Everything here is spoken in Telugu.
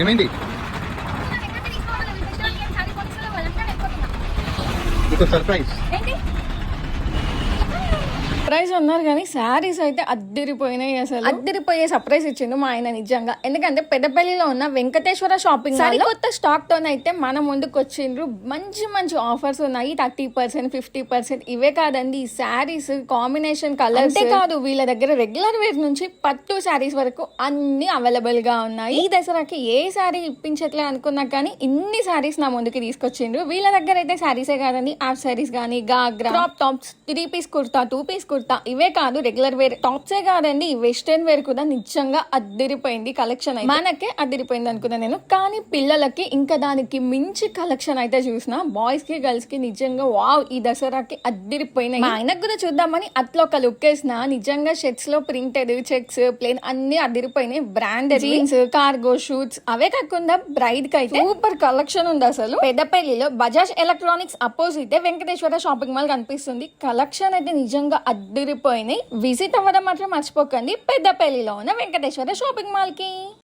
ఏమైంది? ఇంకో సర్ప్రైజ్. సర్ప్రైజ్ అన్నారు కానీ శారీస్ అయితే అద్దరిపోయినాయి. అసలు అద్దరిపోయే సర్ప్రైజ్ ఇచ్చిండు మా ఆయన నిజంగా. ఎందుకంటే పెద్దపల్లిలో ఉన్న వెంకటేశ్వర షాపింగ్ మాల్ కొత్త స్టాక్ తోనైతే మన ముందుకు వచ్చిండ్రు. మంచి మంచి ఆఫర్స్ ఉన్నాయి. 30%, 50%. ఇవే కాదండి, ఈ శారీస్ కాంబినేషన్ కలర్స్ కాదు, వీళ్ళ దగ్గర రెగ్యులర్ వేర్ నుంచి పట్టు శారీస్ వరకు అన్ని అవైలబుల్ గా ఉన్నాయి. ఈ దసరాకి ఏ శారీ ఇప్పించట్లే అనుకున్నా కానీ ఇన్ని శారీస్ నా ముందుకి తీసుకొచ్చిండ్రు. వీళ్ళ దగ్గర అయితే శారీసే కాదండి, హాఫ్ శారీస్ కానీ, ghagra, crop tops, 3 piece kurta, 2 piece kurta, ఇవే కాదు రెగ్యులర్ వేర్ టాప్సే కాదండి, వెస్టర్న్ వేర్ కూడా నిజంగా అద్దరిపోయింది కలెక్షన్. అయితే మనకే అద్దరిపోయింది అనుకున్నా నేను, కానీ పిల్లలకి ఇంకా దానికి మించి కలెక్షన్ అయితే చూసిన. బాయ్స్ కి గర్ల్స్ కి నిజంగా వావ్, ఈ దసరాకి అద్దరిపోయినాయి. మా ఆయనకు కూడా చూద్దామని అట్లా ఒక లుక్ వేసిన. నిజంగా షర్ట్స్ లో ప్రింటెడ్, చెక్స్, ప్లేన్ అన్ని అద్దరిపోయినాయి. బ్రాండెడ్ జీన్స్, కార్గో షూట్స్, అవే కాకుండా బ్రైడ్ కి అయితే సూపర్ కలెక్షన్ ఉంది. అసలు పెద్దపల్లిలో Bajaj electronics opposite Venkateswara shopping mall కనిపిస్తుంది. కలెక్షన్ అయితే నిజంగా అద్దరిపోయినాయి. విజిట్ అవ్వడం మాత్రం మర్చిపోకండి పెద్దపల్లిలో ఉన్న వెంకటేశ్వర షాపింగ్ మాల్ కి.